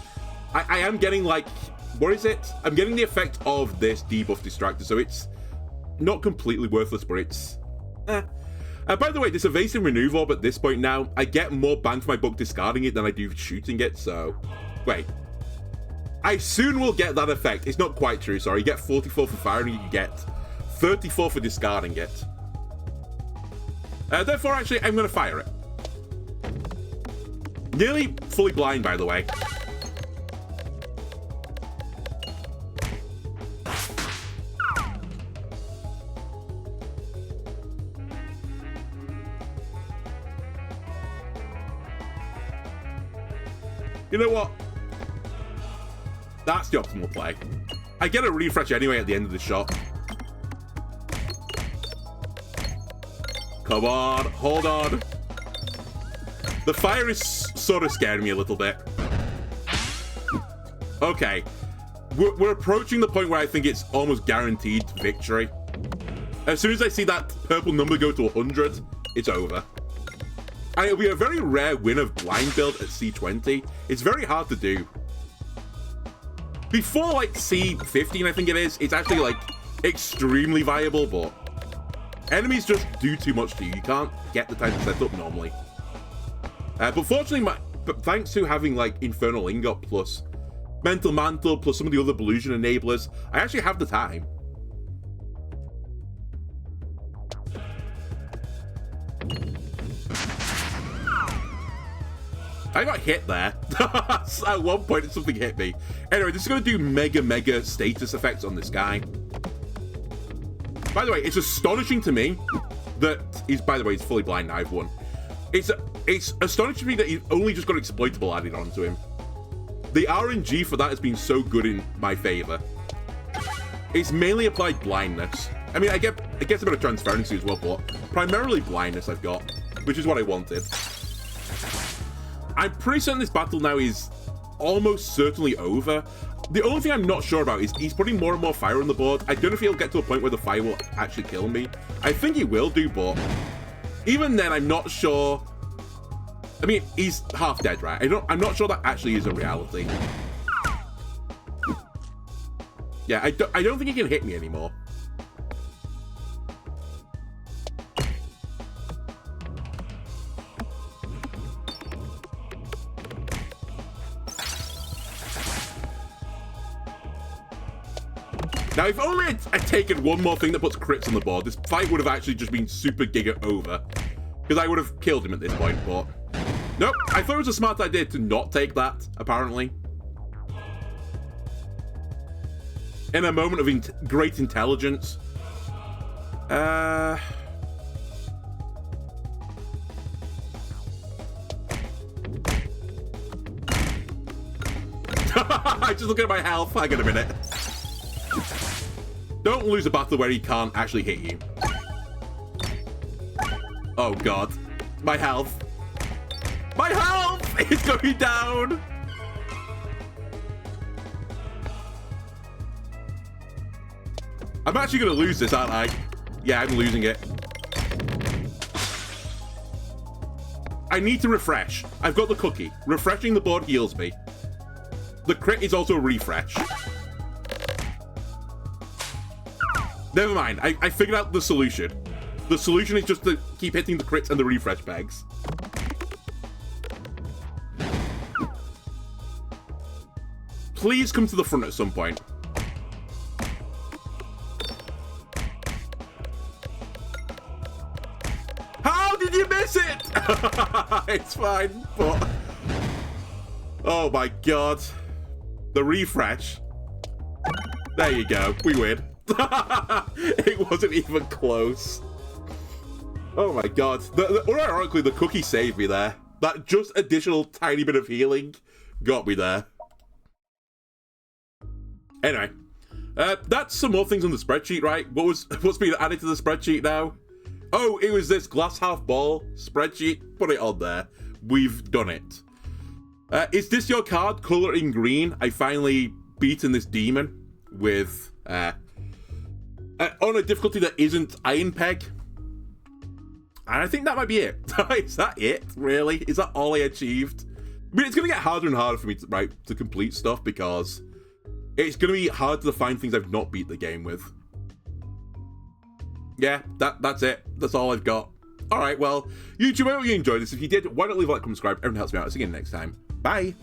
I am getting, like, what is it? I'm getting the effect of this debuff distractor, so it's not completely worthless, but it's by the way, this evasive maneuver at this point now, I get more bang for my buck discarding it than I do shooting it, so wait. I soon will get that effect. It's not quite true, sorry. You get 44 for firing it, you get 34 for discarding it. Therefore, actually, I'm going to fire it. Nearly fully blind, by the way. You know what? That's the optimal play. I get a refresh anyway at the end of the shot. Come on, hold on. The fire is sort of scaring me a little bit. Okay. We're approaching the point where I think it's almost guaranteed victory. As soon as I see that purple number go to 100, it's over. And it'll be a very rare win of blind build at C20. It's very hard to do. Before, like, C15, I think it is, it's actually, like, extremely viable, but enemies just do too much to you. You can't get the time to set up normally. But fortunately, thanks to having, like, Infernal Ingot plus Mental Mantle plus some of the other Belusion enablers, I actually have the time. I got hit there. At one point, something hit me. Anyway, this is going to do mega status effects on this guy. By the way, it's astonishing to me that he's, by the way, he's fully blind now, I've won. It's astonishing to me that he's only just got exploitable added onto him. The RNG for that has been so good in my favor. It's mainly applied blindness. I mean, I guess a bit of transparency as well, but primarily blindness I've got, which is what I wanted. I'm pretty certain this battle now is almost certainly over. The only thing I'm not sure about is he's putting more and more fire on the board. I don't know if he'll get to a point where the fire will actually kill me. I think he will do, but even then, I'm not sure. I mean, he's half dead, right? I'm not sure that actually is a reality. Yeah, I don't think he can hit me anymore. Now, if only I'd taken one more thing that puts crits on the board, this fight would have actually just been super giga over. Because I would have killed him at this point, but... Nope, I thought it was a smart idea to not take that, apparently. In a moment of great intelligence. I just look at my health. Hang on a minute. Don't lose a battle where he can't actually hit you. Oh god. My health. My health is going down. I'm actually going to lose this, aren't I? Yeah, I'm losing it. I need to refresh. I've got the cookie. Refreshing the board heals me. The crit is also a refresh. Never mind. I figured out the solution. The solution is just to keep hitting the crits and the refresh pegs. Please come to the front at some point. How did you miss it? It's fine, but... Oh my god. The refresh. There you go. We win. It wasn't even close. Oh my god. Ironically, the cookie saved me there. That just additional tiny bit of healing got me there. Anyway, that's some more things on the spreadsheet, right? What's being added to the spreadsheet now? Oh, it was this glass half ball spreadsheet. Put it on there. We've done it. Is this your card? Color in green. I finally beaten this demon with on a difficulty that isn't Iron Peg. And I think that might be it. Is that it? Really? Is that all I achieved? I mean, it's going to get harder and harder for me to complete stuff because it's going to be hard to find things I've not beat the game with. Yeah, that's it. That's all I've got. All right, well, YouTube, I hope you enjoyed this. If you did, why not leave a like, comment, subscribe? Everyone helps me out. I'll see you again next time. Bye.